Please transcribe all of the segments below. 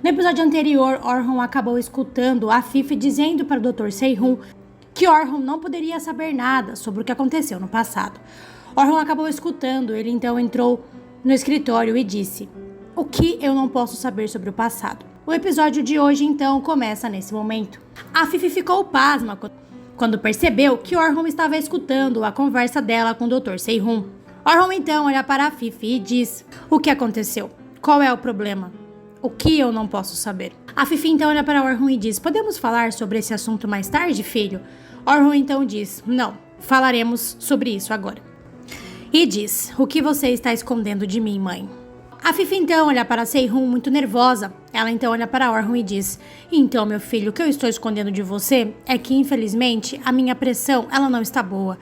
No episódio anterior, Orhun acabou escutando a Fifi dizendo para o Dr. Se-hun que Orhun não poderia saber nada sobre o que aconteceu no passado. Orhun acabou escutando, ele então entrou no escritório e disse: "O que eu não posso saber sobre o passado?" O episódio de hoje então começa nesse momento. A Fifi ficou pasma quando percebeu que Orhun estava escutando a conversa dela com o Dr. Se-hun. Orhun então olha para a Fifi e diz: "O que aconteceu? Qual é o problema? O que eu não posso saber?" A Fifi então olha para Orhun e diz: "Podemos falar sobre esse assunto mais tarde, filho?" Orhun então diz: "Não, falaremos sobre isso agora." E diz: "O que você está escondendo de mim, mãe?" A Fifi então olha para Se-hun muito nervosa. Ela então olha para Orhun e diz: "Então, meu filho, o que eu estou escondendo de você é que, infelizmente, a minha pressão, ela não está boa.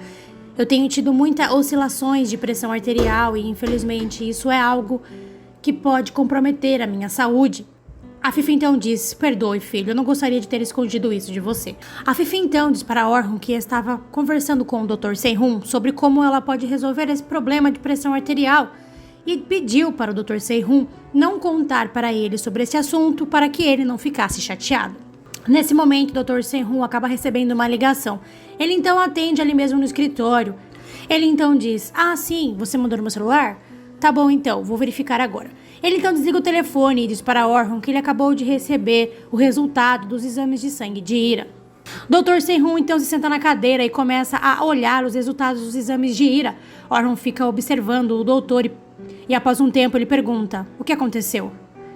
Eu tenho tido muitas oscilações de pressão arterial e, infelizmente, isso é algo que pode comprometer a minha saúde." A Fifi então diz: "Perdoe, filho, eu não gostaria de ter escondido isso de você." A Fifi então diz para Orhun que estava conversando com o Dr. Se-hun sobre como ela pode resolver esse problema de pressão arterial e pediu para o Dr. Se-hun não contar para ele sobre esse assunto para que ele não ficasse chateado. Nesse momento, o Dr. Se-hun acaba recebendo uma ligação. Ele então atende ali mesmo no escritório. Ele então diz: "Ah, sim, você mandou no meu celular? Tá bom então, vou verificar agora." Ele então desliga o telefone e diz para Orhun que ele acabou de receber o resultado dos exames de sangue de Ira. Dr. Se-hun então se senta na cadeira e começa a olhar os resultados dos exames de Ira. Orhun fica observando o doutor e após um tempo ele pergunta: "O que aconteceu?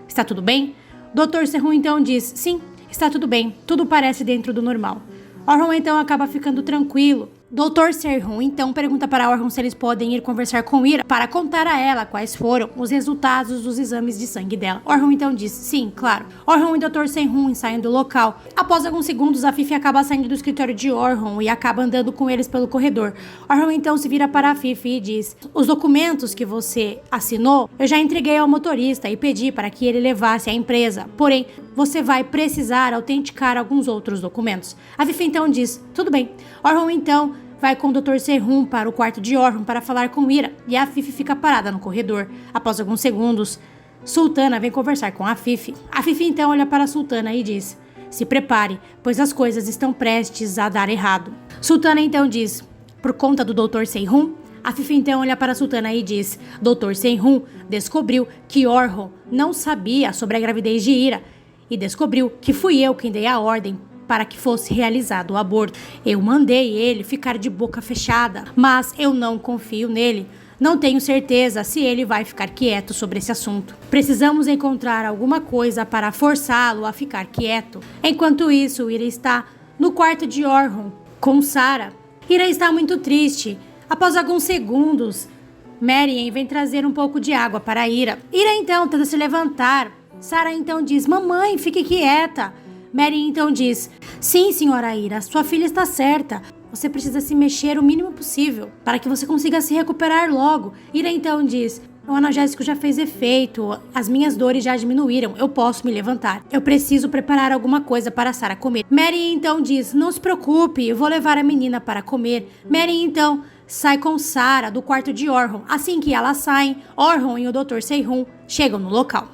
Está tudo bem?" Dr. Se-hun então diz: "Sim, está tudo bem, tudo parece dentro do normal." Orhun então acaba ficando tranquilo. Dr. Se-hun então pergunta para Orhun se eles podem ir conversar com Ira para contar a ela quais foram os resultados dos exames de sangue dela. Orhun então diz: "Sim, claro." Orhun e Dr. Se-hun saem do local. Após alguns segundos, a Fifi acaba saindo do escritório de Orhun e acaba andando com eles pelo corredor. Orhun então se vira para a Fifi e diz: "Os documentos que você assinou, eu já entreguei ao motorista e pedi para que ele levasse à empresa. Porém, você vai precisar autenticar alguns outros documentos." A Fifi então diz: "Tudo bem." Orhun então vai com o Dr. Se-hun para o quarto de Orhun para falar com Ira e a Fifi fica parada no corredor. Após alguns segundos, Sultana vem conversar com a Fifi. A Fifi então olha para a Sultana e diz: "Se prepare, pois as coisas estão prestes a dar errado." Sultana então diz: "Por conta do Dr. Se-hun?" A Fifi então olha para a Sultana e diz: "Dr. Se-hun descobriu que Orhun não sabia sobre a gravidez de Ira e descobriu que fui eu quem dei a ordem para que fosse realizado o aborto. Eu mandei ele ficar de boca fechada, mas eu não confio nele. Não tenho certeza se ele vai ficar quieto sobre esse assunto. Precisamos encontrar alguma coisa para forçá-lo a ficar quieto." Enquanto isso, Ira está no quarto de Orhun com Sarah. Ira está muito triste. Após alguns segundos, Marian vem trazer um pouco de água para Ira. Ira então tenta se levantar. Sarah então diz: "Mamãe, fique quieta." Marian então diz: "Sim, senhora Ira, sua filha está certa. Você precisa se mexer o mínimo possível para que você consiga se recuperar logo." Ira então diz: "O analgésico já fez efeito, as minhas dores já diminuíram, eu posso me levantar. Eu preciso preparar alguma coisa para Sarah comer." Marian então diz: "Não se preocupe, eu vou levar a menina para comer." Marian então sai com Sarah do quarto de Orhun. Assim que elas saem, Orhun e o Dr. Se-hun chegam no local.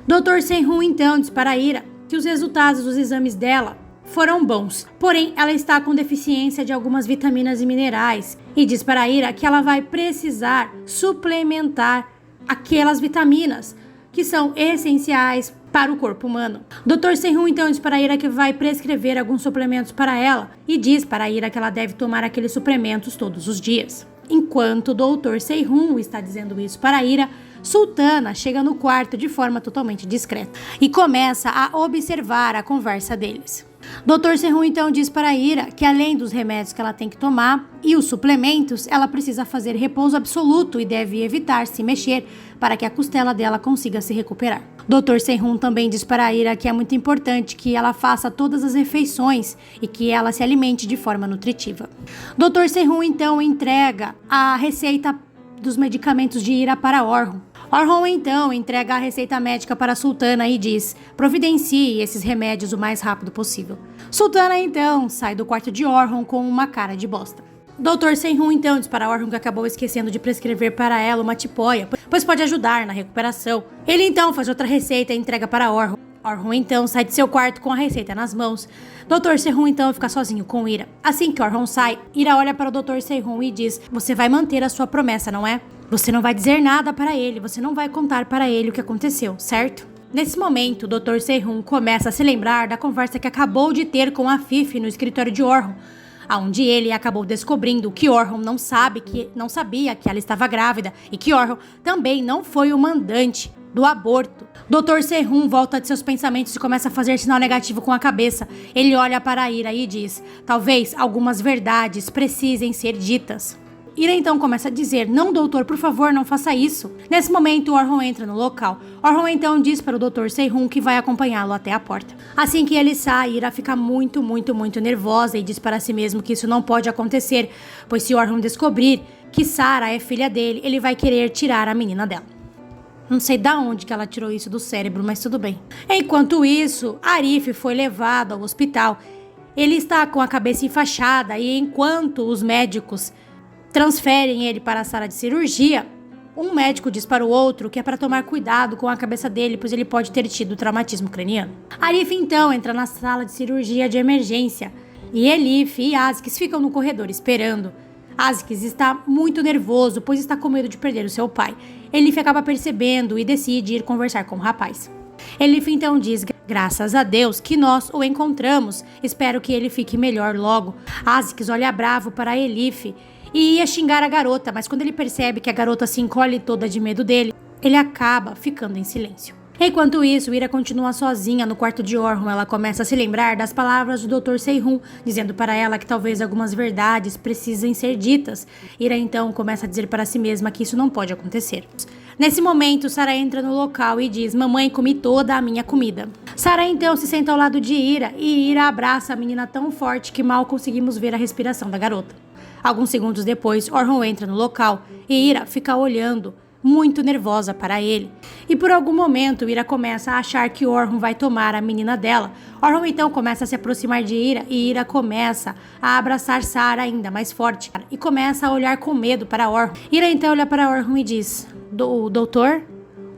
Dr. Se-hun então diz para Ira que os resultados dos exames dela foram bons, porém ela está com deficiência de algumas vitaminas e minerais e diz para Ira que ela vai precisar suplementar aquelas vitaminas que são essenciais para o corpo humano. Dr. Se-hun então diz para Ira que vai prescrever alguns suplementos para ela e diz para Ira que ela deve tomar aqueles suplementos todos os dias. Enquanto o Dr. Se-hun está dizendo isso para Ira, Sultana chega no quarto de forma totalmente discreta e começa a observar a conversa deles. Dr. Se-hun então diz para Ira que além dos remédios que ela tem que tomar e os suplementos, ela precisa fazer repouso absoluto e deve evitar se mexer para que a costela dela consiga se recuperar. Dr. Se-hun também diz para Ira que é muito importante que ela faça todas as refeições e que ela se alimente de forma nutritiva. Dr. Se-hun então entrega a receita dos medicamentos de Ira para Orhun. Orhun então entrega a receita médica para Sultana e diz: "Providencie esses remédios o mais rápido possível." Sultana então sai do quarto de Orhun com uma cara de bosta. Dr. Se-hun então diz para Orhun que acabou esquecendo de prescrever para ela uma tipóia, pois pode ajudar na recuperação. Ele então faz outra receita e entrega para Orhun. Orhun então sai de seu quarto com a receita nas mãos. Dr. Se-hun então fica sozinho com Ira. Assim que Orhun sai, Ira olha para o Dr. Se-hun e diz: você vai manter a sua promessa, não é? Você não vai dizer nada para ele, você não vai contar para ele o que aconteceu, certo? Nesse momento, o Dr. Se-hun começa a se lembrar da conversa que acabou de ter com a Fifi no escritório de Orhun, onde ele acabou descobrindo que Orhun não sabia que ela estava grávida e que Orhun também não foi o mandante do aborto. Dr. Se-hun volta de seus pensamentos e começa a fazer sinal negativo com a cabeça. Ele olha para Ira e diz: talvez algumas verdades precisem ser ditas. Ira então começa a dizer: não, doutor, por favor, não faça isso. Nesse momento, Orhun entra no local. Orhun então diz para o Dr. Se-hun que vai acompanhá-lo até a porta. Assim que ele sai, Ira fica muito nervosa e diz para si mesmo que isso não pode acontecer, pois se Orhun descobrir que Sarah é filha dele, ele vai querer tirar a menina dela. Não sei da onde que ela tirou isso do cérebro, mas tudo bem. Enquanto isso, Arif foi levado ao hospital. Ele está com a cabeça enfaixada e enquanto os médicos transferem ele para a sala de cirurgia, um médico diz para o outro que é para tomar cuidado com a cabeça dele, pois ele pode ter tido traumatismo craniano. Arif então entra na sala de cirurgia de emergência e Elif e Aziz ficam no corredor esperando. Aziz está muito nervoso, pois está com medo de perder o seu pai. Elif acaba percebendo e decide ir conversar com o rapaz. Elif então diz: graças a Deus que nós o encontramos, espero que ele fique melhor logo. Aziz olha bravo para Elif e ia xingar a garota, mas quando ele percebe que a garota se encolhe toda de medo dele, ele acaba ficando em silêncio. Enquanto isso, Ira continua sozinha no quarto de Orhun. Ela começa a se lembrar das palavras do Dr. Se-hun, dizendo para ela que talvez algumas verdades precisem ser ditas. Ira então começa a dizer para si mesma que isso não pode acontecer. Nesse momento, Sarah entra no local e diz: mamãe, comi toda a minha comida. Sarah então se senta ao lado de Ira e Ira abraça a menina tão forte que mal conseguimos ver a respiração da garota. Alguns segundos depois, Orhun entra no local e Ira fica olhando, muito nervosa para ele. E por algum momento, Ira começa a achar que Orhun vai tomar a menina dela. Orhun então começa a se aproximar de Ira e Ira começa a abraçar Sarah ainda mais forte e começa a olhar com medo para Orhun. Ira então olha para Orhun e diz: doutor?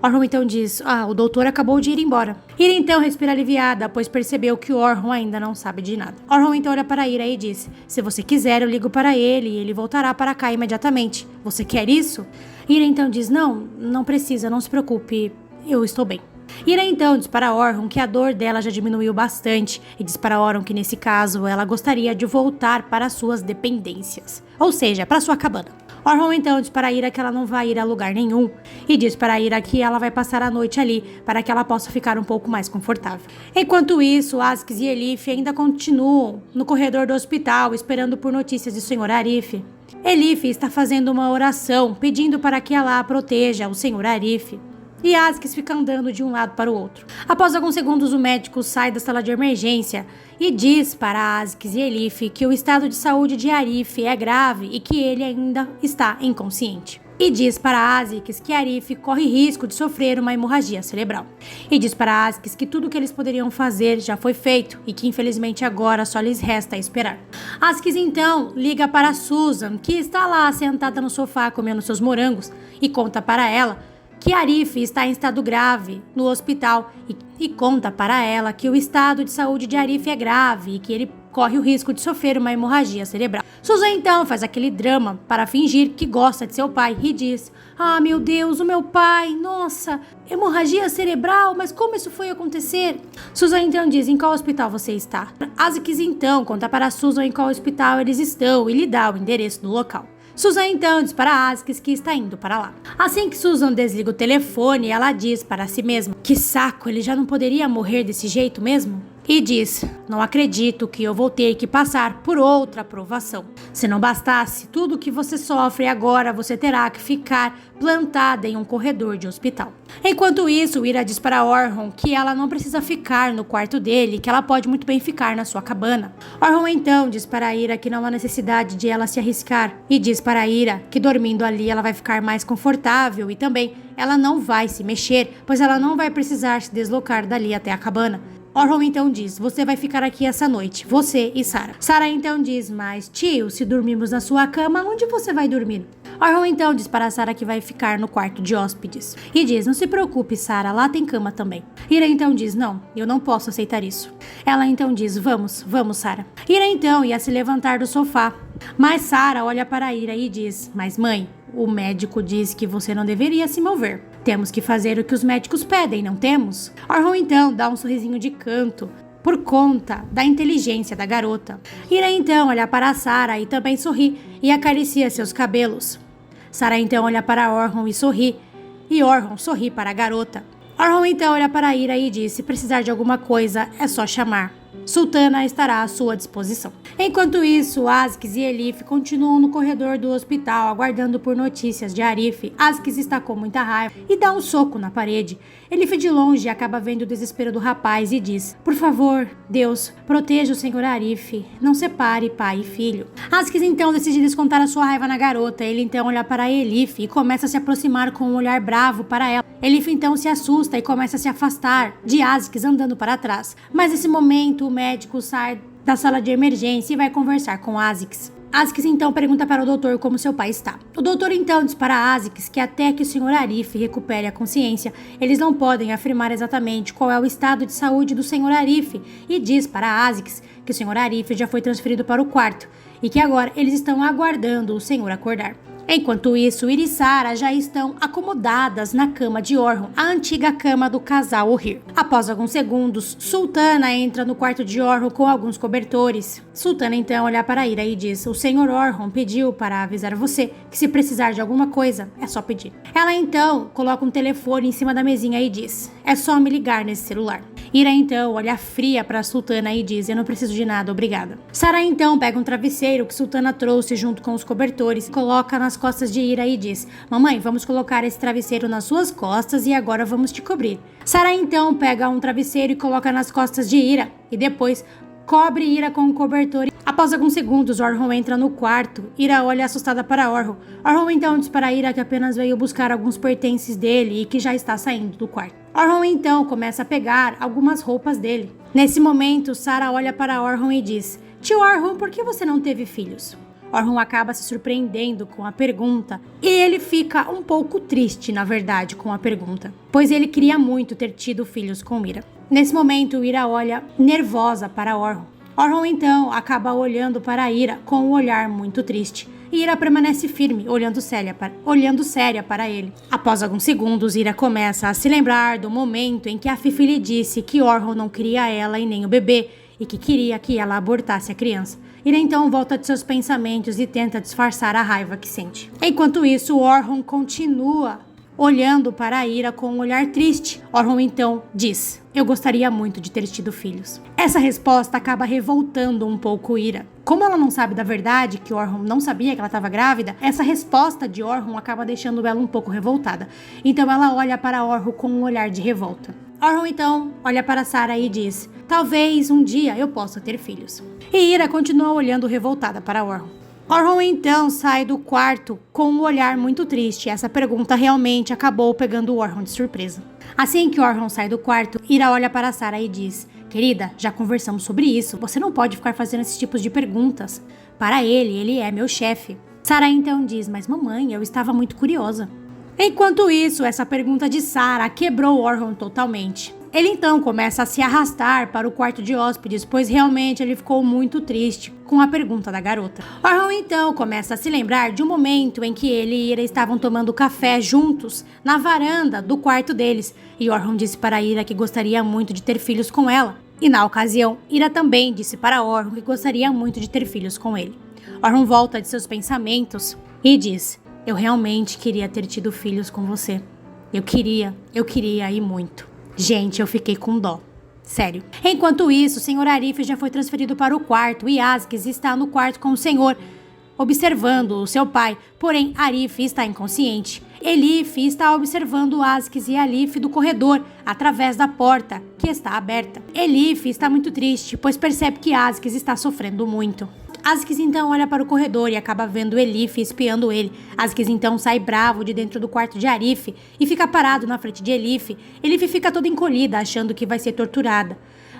Orhun então diz: o doutor acabou de ir embora. Ira então respira aliviada, pois percebeu que Orhun ainda não sabe de nada. Orhun então olha para Ira e diz: se você quiser, eu ligo para ele e ele voltará para cá imediatamente. Você quer isso? Ira então diz: não precisa, não se preocupe, eu estou bem. Ira então diz para Orhun que a dor dela já diminuiu bastante e diz para Orhun que nesse caso ela gostaria de voltar para suas dependências, ou seja, para sua cabana. Orhun então diz para Ira que ela não vai ir a lugar nenhum e diz para Ira que ela vai passar a noite ali para que ela possa ficar um pouco mais confortável. Enquanto isso, Aziz e Elif ainda continuam no corredor do hospital esperando por notícias do Sr. Arif. Elif está fazendo uma oração pedindo para que Allah proteja o Sr. Arif. E Aziz fica andando de um lado para o outro. Após alguns segundos, o médico sai da sala de emergência e diz para Aziz e Elif que o estado de saúde de Arif é grave e que ele ainda está inconsciente. E diz para Aziz que Arif corre risco de sofrer uma hemorragia cerebral. E diz para Aziz que tudo o que eles poderiam fazer já foi feito e que infelizmente agora só lhes resta esperar. Aziz então liga para Susan, que está lá sentada no sofá comendo seus morangos, e conta para ela que Arif está em estado grave no hospital e conta para ela que o estado de saúde de Arif é grave e que ele corre o risco de sofrer uma hemorragia cerebral. Susan então faz aquele drama para fingir que gosta de seu pai e diz: meu Deus, o meu pai, nossa, hemorragia cerebral, mas como isso foi acontecer? Susan então diz: em qual hospital você está? Aziz então conta para Susan em qual hospital eles estão e lhe dá o endereço do local. Susan então diz para Aziz que está indo para lá. Assim que Susan desliga o telefone, ela diz para si mesma: que saco, ele já não poderia morrer desse jeito mesmo? E diz: não acredito que eu vou ter que passar por outra provação. Se não bastasse tudo o que você sofre, agora você terá que ficar plantada em um corredor de hospital. Enquanto isso, Ira diz para Orhun que ela não precisa ficar no quarto dele, que ela pode muito bem ficar na sua cabana. Orhun então diz para Ira que não há necessidade de ela se arriscar e diz para Ira que dormindo ali ela vai ficar mais confortável e também ela não vai se mexer, pois ela não vai precisar se deslocar dali até a cabana. Orhun então diz: você vai ficar aqui essa noite, você e Sarah. Sarah então diz: mas tio, se dormirmos na sua cama, onde você vai dormir? Orhun então diz para Sarah que vai ficar no quarto de hóspedes. E diz, não se preocupe, Sarah, lá tem cama também. Ira então diz, não, eu não posso aceitar isso. Ela então diz, vamos, Sarah. Ira então ia se levantar do sofá. Mas Sarah olha para Ira e diz, mas mãe, o médico diz que você não deveria se mover. Temos que fazer o que os médicos pedem, não temos? Orhun então dá um sorrisinho de canto, por conta da inteligência da garota. Ira então olha para Sarah e também sorri e acaricia seus cabelos. Sarah então olha para Orhun e sorri, e Orhun sorri para a garota. Orhun então olha para Ira e diz, se precisar de alguma coisa, é só chamar. Sultana estará à sua disposição. Enquanto isso, Aziz e Elif continuam no corredor do hospital, aguardando por notícias de Arif. Aziz está com muita raiva e dá um soco na parede. Elif de longe acaba vendo o desespero do rapaz e diz, por favor, Deus, proteja o senhor Arif, não separe pai e filho. Aziz então decide descontar a sua raiva na garota. Ele então olha para Elif e começa a se aproximar com um olhar bravo para ela. Elif então se assusta e começa a se afastar de Aziz andando para trás. Mas nesse momento o médico sai da sala de emergência e vai conversar com Aziz. Aziz então pergunta para o doutor como seu pai está. O doutor então diz para Aziz que até que o senhor Arif recupere a consciência, eles não podem afirmar exatamente qual é o estado de saúde do senhor Arif e diz para Aziz que o senhor Arif já foi transferido para o quarto e que agora eles estão aguardando o senhor acordar. Enquanto isso, Ira e Sarah já estão acomodadas na cama de Orhun, a antiga cama do casal Uhir. Após alguns segundos, Sultana entra no quarto de Orhun com alguns cobertores. Sultana então olha para Ira e diz, o senhor Orhun pediu para avisar você que se precisar de alguma coisa, é só pedir. Ela então coloca um telefone em cima da mesinha e diz, é só me ligar nesse celular. Ira então olha fria para Sultana e diz, eu não preciso de nada, obrigada. Sarah então pega um travesseiro que Sultana trouxe junto com os cobertores, coloca nas costas de Ira e diz, mamãe, vamos colocar esse travesseiro nas suas costas e agora vamos te cobrir. Sarah então pega um travesseiro e coloca nas costas de Ira e depois cobre Ira com um cobertor. Após alguns segundos, Orhun entra no quarto. Ira olha assustada para Orhun. Orhun então diz para Ira que apenas veio buscar alguns pertences dele e que já está saindo do quarto. Orhun então começa a pegar algumas roupas dele. Nesse momento, Sarah olha para Orhun e diz, tio Orhun, por que você não teve filhos? Orhun acaba se surpreendendo com a pergunta e ele fica um pouco triste, na verdade, com a pergunta, pois ele queria muito ter tido filhos com Ira. Nesse momento, Ira olha nervosa para Orhun. Orhun então acaba olhando para Ira com um olhar muito triste. Ira permanece firme, olhando séria para ele. Após alguns segundos, Ira começa a se lembrar do momento em que a Fifi lhe disse que Orhun não queria ela e nem o bebê e que queria que ela abortasse a criança. Ira então volta de seus pensamentos e tenta disfarçar a raiva que sente. Enquanto isso, Orhun continua olhando para Ira com um olhar triste. Orhun então diz, eu gostaria muito de ter tido filhos. Essa resposta acaba revoltando um pouco Ira. Como ela não sabe da verdade, que Orhun não sabia que ela estava grávida, essa resposta de Orhun acaba deixando ela um pouco revoltada. Então ela olha para Orhun com um olhar de revolta. Orhun então olha para Sarah e diz, talvez um dia eu possa ter filhos. E Ira continua olhando revoltada para Orhun. Orhun então sai do quarto com um olhar muito triste. Essa pergunta realmente acabou pegando Orhun de surpresa. Assim que Orhun sai do quarto, Ira olha para Sarah e diz, querida, já conversamos sobre isso, você não pode ficar fazendo esses tipos de perguntas. Para ele é meu chefe. Sarah então diz, mas mamãe, eu estava muito curiosa. Enquanto isso, essa pergunta de Sarah quebrou Orhun totalmente. Ele então começa a se arrastar para o quarto de hóspedes, pois realmente ele ficou muito triste com a pergunta da garota. Orhun então começa a se lembrar de um momento em que ele e Ira estavam tomando café juntos na varanda do quarto deles, e Orhun disse para Ira que gostaria muito de ter filhos com ela. E na ocasião, Ira também disse para Orhun que gostaria muito de ter filhos com ele. Orhun volta de seus pensamentos e diz, eu realmente queria ter tido filhos com você. Eu queria e muito. Gente, eu fiquei com dó. Sério. Enquanto isso, o senhor Arif já foi transferido para o quarto e Aziz está no quarto com o senhor, observando o seu pai. Porém, Arif está inconsciente. Elif está observando Aziz e Alif do corredor, através da porta, que está aberta. Elif está muito triste, pois percebe que Aziz está sofrendo muito. Aziz então olha para o corredor e acaba vendo Elif espiando ele. Aziz então sai bravo de dentro do quarto de Arif e fica parado na frente de Elif. Elif fica toda encolhida, achando que vai ser torturada.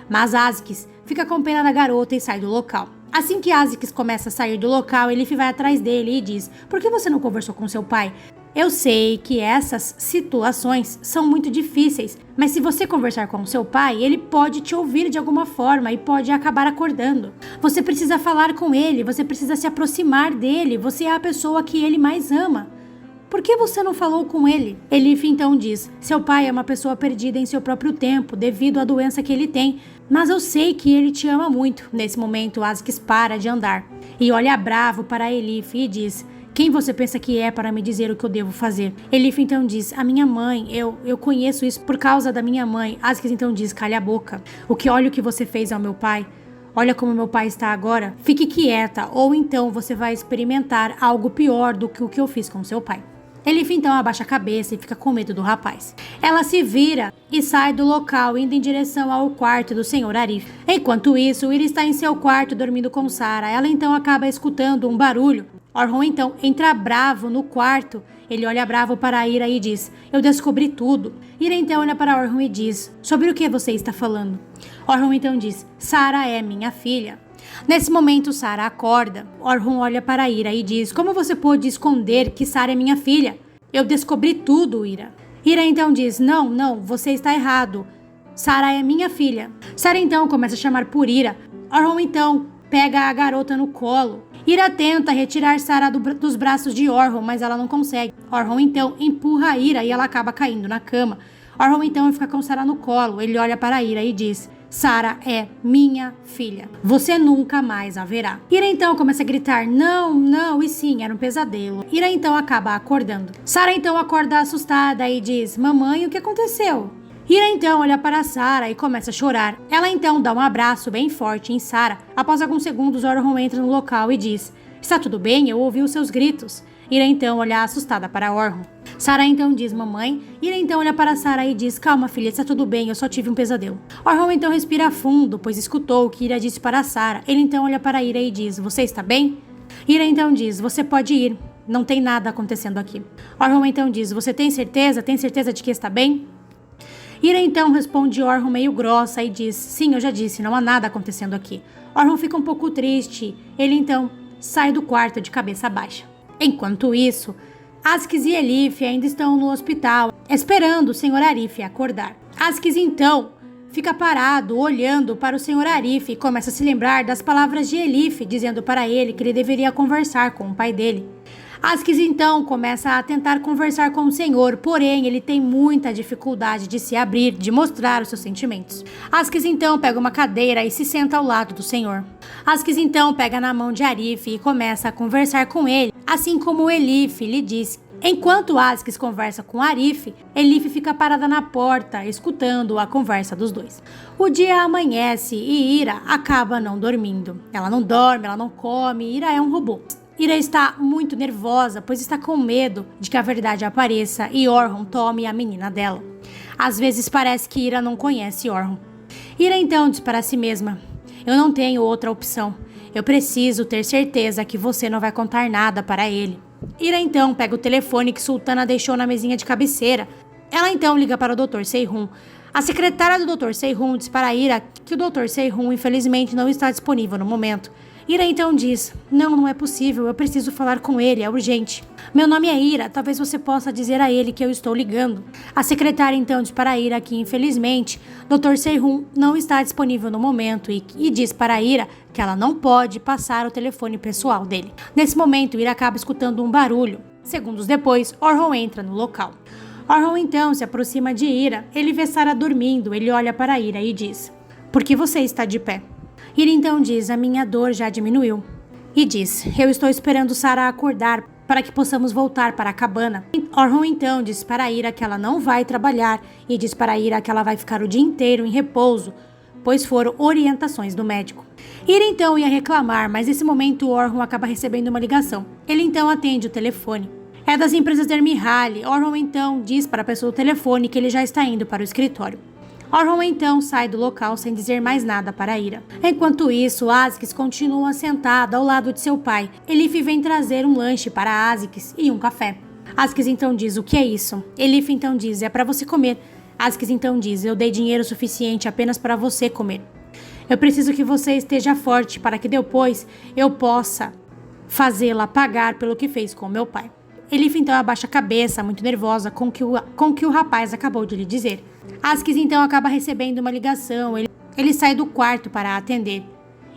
Mas Aziz fica com pena da garota e sai do local. Assim que Azix começa a sair do local, Elif vai atrás dele e diz: por que você não conversou com seu pai? Eu sei que essas situações são muito difíceis, mas se você conversar com seu pai, ele pode te ouvir de alguma forma e pode acabar acordando. Você precisa falar com ele, você precisa se aproximar dele, você é a pessoa que ele mais ama. Por que você não falou com ele? Elif então diz: seu pai é uma pessoa perdida em seu próprio tempo, devido à doença que ele tem, mas eu sei que ele te ama muito. Nesse momento, Azix para de andar e olha bravo para Elif e diz: quem você pensa que é para me dizer o que eu devo fazer? Elif então diz: a minha mãe, eu conheço isso por causa da minha mãe. Azix então diz: calha a boca. Olha o que você fez ao meu pai. Olha como meu pai está agora. Fique quieta, ou então você vai experimentar algo pior do que o que eu fiz com seu pai. Elif então abaixa a cabeça e fica com medo do rapaz. Ela se vira e sai do local, indo em direção ao quarto do Sr. Arif. Enquanto isso, Ira está em seu quarto dormindo com Sarah. Ela então acaba escutando um barulho. Orhun então entra bravo no quarto. Ele olha bravo para Ira e diz: eu descobri tudo. Ira então olha para Orhun e diz: sobre o que você está falando? Orhun então diz: Sarah é minha filha. Nesse momento, Sarah acorda. Orhun olha para Ira e diz: como você pôde esconder que Sarah é minha filha? Eu descobri tudo, Ira. Ira então diz: não, você está errado. Sarah é minha filha. Sarah então começa a chamar por Ira. Orhun então pega a garota no colo. Ira tenta retirar Sarah dos braços de Orhun, mas ela não consegue. Orhun então empurra a Ira e ela acaba caindo na cama. Orhun então fica com Sarah no colo. Ele olha para Ira e diz: Sarah é minha filha. Você nunca mais a verá. Ira então começa a gritar: não, e sim, era um pesadelo. Ira então acaba acordando. Sarah então acorda assustada e diz: mamãe, o que aconteceu? Ira então olha para Sarah e começa a chorar. Ela então dá um abraço bem forte em Sarah. Após alguns segundos, Orhun entra no local e diz: está tudo bem? Eu ouvi os seus gritos. Ira então olha assustada para Orhun. Sarah então diz: mamãe. Ira então olha para Sarah e diz: calma filha, está tudo bem, eu só tive um pesadelo. Orhun então respira fundo, pois escutou o que Ira disse para Sarah. Ele então olha para Ira e diz: você está bem? Ira então diz: você pode ir, não tem nada acontecendo aqui. Orhun então diz: você tem certeza? Tem certeza de que está bem? Ira então responde Orhun meio grossa e diz: sim, eu já disse, não há nada acontecendo aqui. Orhun fica um pouco triste. Ele então sai do quarto de cabeça baixa. Enquanto isso, Azix e Elif ainda estão no hospital, esperando o Sr. Arif acordar. Azix então fica parado, olhando para o Sr. Arif e começa a se lembrar das palavras de Elif, dizendo para ele que ele deveria conversar com o pai dele. Azix então começa a tentar conversar com o senhor, porém ele tem muita dificuldade de se abrir, de mostrar os seus sentimentos. Azix então pega uma cadeira e se senta ao lado do senhor. Azix então pega na mão de Arif e começa a conversar com ele, assim como Elif lhe disse. Enquanto Azix conversa com Arif, Elif fica parada na porta, escutando a conversa dos dois. O dia amanhece e Ira acaba não dormindo. Ela não dorme, ela não come, Ira é um robô. Ira está muito nervosa, pois está com medo de que a verdade apareça e Orhun tome a menina dela. Às vezes parece que Ira não conhece Orhun. Ira então diz para si mesma: eu não tenho outra opção. Eu preciso ter certeza que você não vai contar nada para ele. Ira então pega o telefone que Sultana deixou na mesinha de cabeceira. Ela então liga para o Dr. Seyhun. A secretária do Dr. Seyhun diz para Ira que o Dr. Seyhun infelizmente não está disponível no momento. Ira então diz: não é possível, eu preciso falar com ele, é urgente. Meu nome é Ira, talvez você possa dizer a ele que eu estou ligando. A secretária então diz para Ira que infelizmente Dr. Seyhun não está disponível no momento e diz para Ira que ela não pode passar o telefone pessoal dele. Nesse momento, Ira acaba escutando um barulho. Segundos depois, Orhun entra no local. Orhun então se aproxima de Ira, ele vê Sarah dormindo, ele olha para Ira e diz: por que você está de pé? Ira então diz: a minha dor já diminuiu. E diz: eu estou esperando Sarah acordar para que possamos voltar para a cabana. Orhun então diz para Ira que ela não vai trabalhar e diz para Ira que ela vai ficar o dia inteiro em repouso, pois foram orientações do médico. Ira então ia reclamar, mas nesse momento Orhun acaba recebendo uma ligação. Ele então atende o telefone. É das empresas Dermihali. Orhun então diz para a pessoa do telefone que ele já está indo para o escritório. Orhun então sai do local sem dizer mais nada para Ira. Enquanto isso, Azix continua sentada ao lado de seu pai. Elif vem trazer um lanche para Azix e um café. Azix então diz: o que é isso? Elif então diz: é para você comer. Azix então diz: eu dei dinheiro suficiente apenas para você comer. Eu preciso que você esteja forte para que depois eu possa fazê-la pagar pelo que fez com meu pai. Elif então abaixa a cabeça, muito nervosa com o que o rapaz acabou de lhe dizer. Askis então acaba recebendo uma ligação. Ele sai do quarto para atender.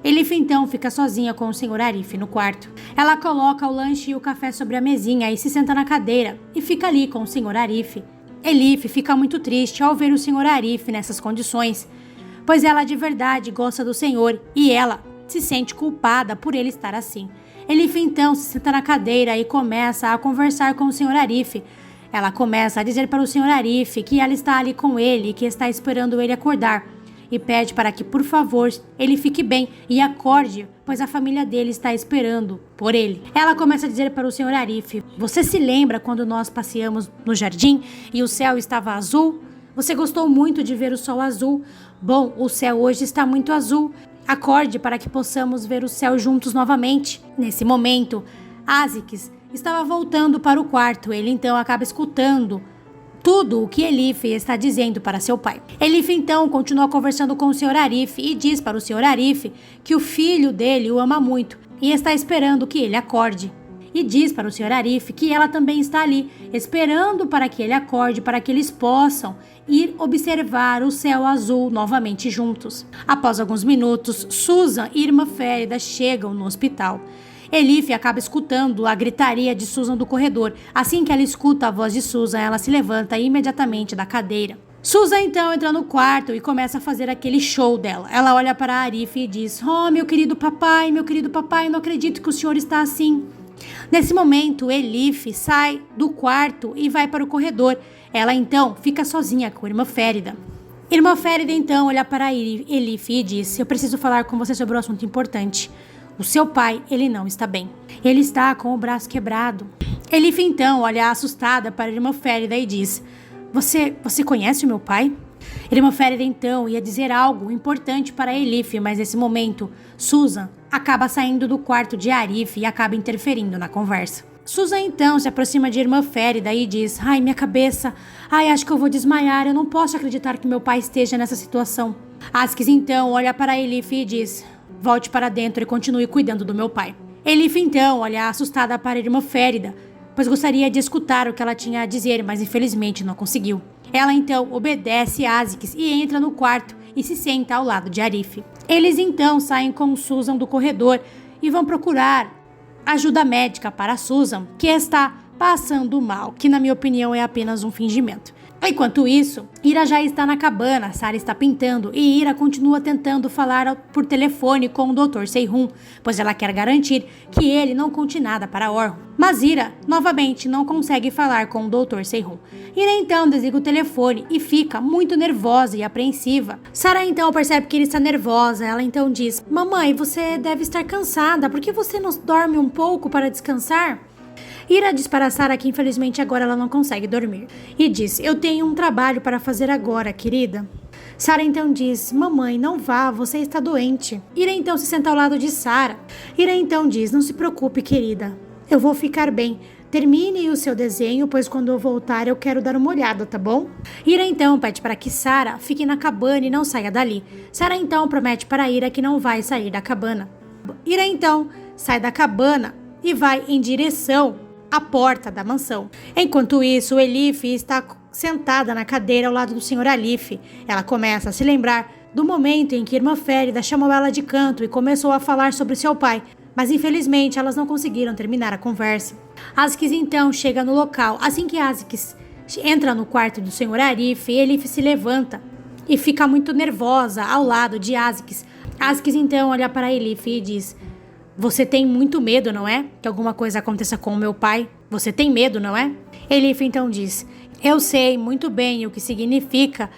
Elif então fica sozinha com o Sr. Arif no quarto. Ela coloca o lanche e o café sobre a mesinha e se senta na cadeira e fica ali com o Sr. Arif. Elif fica muito triste ao ver o Sr. Arif nessas condições, pois ela de verdade gosta do senhor e ela se sente culpada por ele estar assim. Elif então se senta na cadeira e começa a conversar com o Sr. Arif. Ela começa a dizer para o Sr. Arif que ela está ali com ele e que está esperando ele acordar. E pede para que, por favor, ele fique bem e acorde, pois a família dele está esperando por ele. Ela começa a dizer para o Sr. Arif: você se lembra quando nós passeamos no jardim e o céu estava azul? Você gostou muito de ver o sol azul? Bom, o céu hoje está muito azul. Acorde para que possamos ver o céu juntos novamente. Nesse momento, Aziz estava voltando para o quarto. Ele então acaba escutando tudo o que Elif está dizendo para seu pai. Elif então continua conversando com o Sr. Arif e diz para o Sr. Arif que o filho dele o ama muito e está esperando que ele acorde. E diz para o Sr. Arif que ela também está ali, esperando para que ele acorde, para que eles possam ir observar o céu azul novamente juntos. Após alguns minutos, Susan e Irmã Férida chegam no hospital. Elif acaba escutando a gritaria de Susan do corredor. Assim que ela escuta a voz de Susan, ela se levanta imediatamente da cadeira. Susan então entra no quarto e começa a fazer aquele show dela. Ela olha para Arif e diz: oh, meu querido papai, não acredito que o senhor está assim. Nesse momento, Elif sai do quarto e vai para o corredor. Ela então fica sozinha com a Irmã Férida. Irmã Férida então olha para Elif e diz: eu preciso falar com você sobre um assunto importante. O seu pai, ele não está bem. Ele está com o braço quebrado. Elif então olha assustada para a Irmã Férida e diz: Você conhece o meu pai? Irmã Férida então ia dizer algo importante para Elif, mas nesse momento, Susan acaba saindo do quarto de Arif e acaba interferindo na conversa. Susan então se aproxima de Irmã Férida e diz: ai, minha cabeça, acho que eu vou desmaiar, eu não posso acreditar que meu pai esteja nessa situação. Askis então olha para Elif e diz: volte para dentro e continue cuidando do meu pai. Elif então olha assustada para a Irmã Férida, pois gostaria de escutar o que ela tinha a dizer, mas infelizmente não conseguiu. Ela então obedece a Aziz e entra no quarto e se senta ao lado de Arif. Eles então saem com Susan do corredor e vão procurar ajuda médica para Susan, que está passando mal, que na minha opinião é apenas um fingimento. Enquanto isso, Ira já está na cabana, Sara está pintando e Ira continua tentando falar por telefone com o Dr. Seyhun, pois ela quer garantir que ele não conte nada para Orhun. Mas Ira, novamente, não consegue falar com o Dr. Seyhun. Ira então desliga o telefone e fica muito nervosa e apreensiva. Sara então percebe que ele está nervosa, ela então diz: mamãe, você deve estar cansada, por que você não dorme um pouco para descansar? Ira diz para Sara que infelizmente agora ela não consegue dormir. E diz: eu tenho um trabalho para fazer agora, querida. Sara então diz: mamãe, não vá, você está doente. Ira então se senta ao lado de Sara. Ira então diz: não se preocupe, querida, eu vou ficar bem. Termine o seu desenho, pois quando eu voltar eu quero dar uma olhada, tá bom? Ira então pede para que Sara fique na cabana e não saia dali. Sara então promete para Ira que não vai sair da cabana. Ira então sai da cabana e vai em direção à porta da mansão. Enquanto isso, Elif está sentada na cadeira ao lado do Sr. Arif. Ela começa a se lembrar do momento em que Irmã Férida chamou ela de canto e começou a falar sobre seu pai, mas infelizmente elas não conseguiram terminar a conversa. Aziz então chega no local. Assim que Aziz entra no quarto do Sr. Arif, Elif se levanta e fica muito nervosa ao lado de Aziz. Aziz então olha para Elif e diz: você tem muito medo, não é? Que alguma coisa aconteça com o meu pai? Você tem medo, não é? Elif então diz: eu sei muito bem o que significa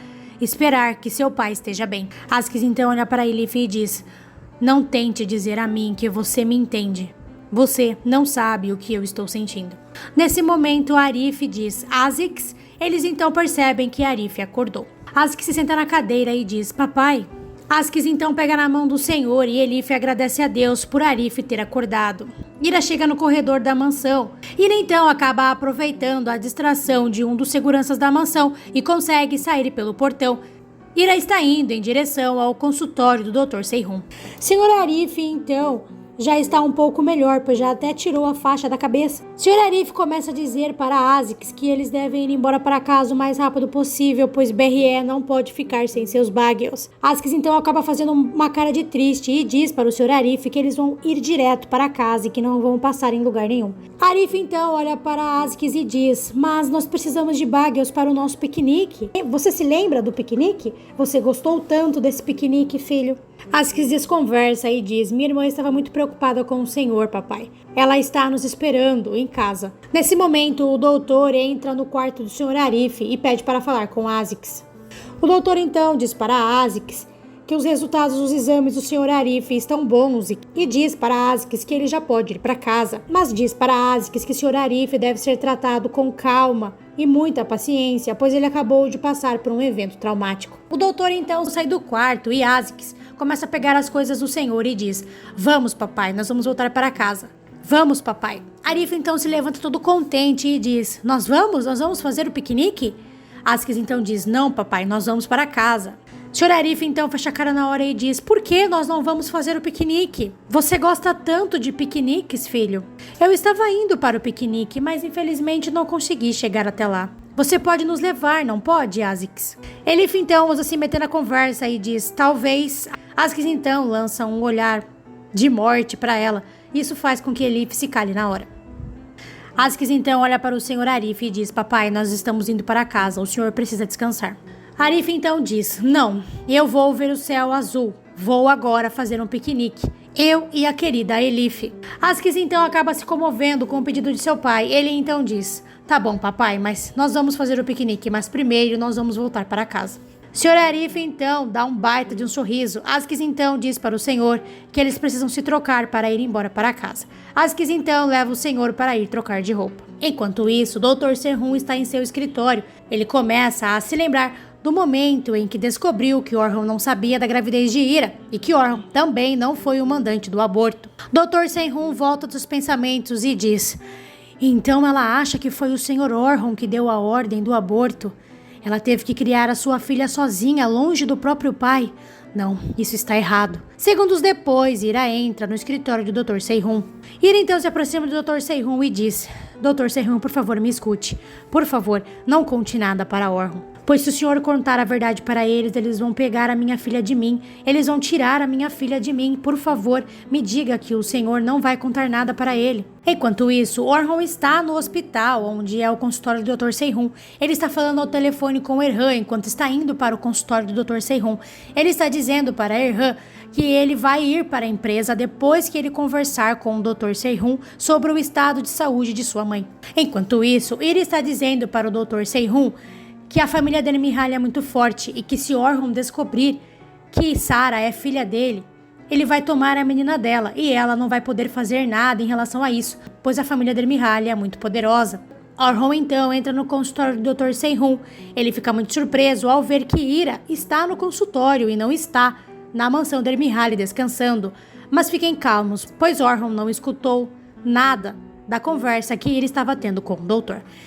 esperar que seu pai esteja bem. Aziz então olha para Elif e diz: não tente dizer a mim que você me entende. Você não sabe o que eu estou sentindo. Nesse momento, Arif diz: Aziz. Eles então percebem que Arif acordou. Aziz se senta na cadeira e diz: papai. Aziz então pega na mão do senhor e Elif agradece a Deus por Arif ter acordado. Ira chega no corredor da mansão. Ira então acaba aproveitando a distração de um dos seguranças da mansão e consegue sair pelo portão Ira está indo em direção ao consultório do Dr. Seyhun. Sr. Arif, então, já está um pouco melhor, pois já até tirou a faixa da cabeça. Sr. Arif começa a dizer para Asics que eles devem ir embora para casa o mais rápido possível, pois BRE não pode ficar sem seus bagels. Asics então acaba fazendo uma cara de triste e diz para o Sr. Arif que eles vão ir direto para casa e que não vão passar em lugar nenhum. Arif então olha para Asics e diz: mas nós precisamos de bagels para o nosso piquenique. Você se lembra do piquenique? Você gostou tanto desse piquenique, filho? Asics desconversa e diz: minha irmã estava muito preocupada com o senhor, papai. Ela está nos esperando em casa. Nesse momento, o doutor entra no quarto do Sr. Arif e pede para falar com Asics. O doutor então diz para Asics que os resultados dos exames do Sr. Arif estão bons e diz para Asics que ele já pode ir para casa, mas diz para Asics que o Sr. Arif deve ser tratado com calma e muita paciência, pois ele acabou de passar por um evento traumático. O doutor então sai do quarto e Asics começa a pegar as coisas do senhor e diz: vamos, papai, nós vamos voltar para casa. Vamos, papai. Arif então se levanta todo contente e diz: nós vamos fazer o piquenique? Asics então diz: não, papai, nós vamos para casa. Sr. Arif então fecha a cara na hora e diz: por que nós não vamos fazer o piquenique? Você gosta tanto de piqueniques, filho? Eu estava indo para o piquenique, mas infelizmente não consegui chegar até lá. Você pode nos levar, não pode, Asics? Elif então usa se meter na conversa e diz: talvez. Asics então lança um olhar de morte para ela. Isso faz com que Elif se cale na hora. Asics então olha para o Sr. Arif e diz: papai, nós estamos indo para casa, o senhor precisa descansar. Arif então diz: não, eu vou ver o céu azul. Vou agora fazer um piquenique. Eu e a querida Elif. Asics então acaba se comovendo com o pedido de seu pai. Ele então diz: tá bom, papai, mas nós vamos fazer o piquenique, mas primeiro nós vamos voltar para casa. Sr. Arif então dá um baita de um sorriso. Asics então diz para o senhor que eles precisam se trocar para ir embora para casa. Asics então leva o senhor para ir trocar de roupa. Enquanto isso, o Dr. Seyhun está em seu escritório. Ele começa a se lembrar do momento em que descobriu que Orhun não sabia da gravidez de Ira e que Orhun também não foi o mandante do aborto. Dr. Seyhun volta dos pensamentos e diz: então ela acha que foi o Sr. Orhun que deu a ordem do aborto. Ela teve que criar a sua filha sozinha, longe do próprio pai. Não, isso está errado. Segundos depois, Ira entra no escritório do Dr. Seyhun. Ira então se aproxima do Dr. Seyhun e diz: Dr. Seyhun, por favor, me escute. Por favor, não conte nada para Orhun. Pois se o senhor contar a verdade para eles, eles vão pegar a minha filha de mim. Eles vão tirar a minha filha de mim. Por favor, me diga que o senhor não vai contar nada para ele. Enquanto isso, Orhun está no hospital, onde é o consultório do Dr. Seyhun. Ele está falando ao telefone com Erhan enquanto está indo para o consultório do Dr. Seyhun. Ele está dizendo para Erhan que ele vai ir para a empresa depois que ele conversar com o Dr. Seyhun sobre o estado de saúde de sua mãe. Enquanto isso, ele está dizendo para o Dr. Seyhun que a família dele Mihaly é muito forte e que se Orhun descobrir que Sarah é filha dele, ele vai tomar a menina dela e ela não vai poder fazer nada em relação a isso, pois a família dele Mihaly é muito poderosa. Orhun então entra no consultório do Dr. Seyhun. Ele fica muito surpreso ao ver que Ira está no consultório e não está na mansão dele Mihaly descansando. Mas fiquem calmos, pois Orhun não escutou nada da conversa que Ira estava tendo com o doutor.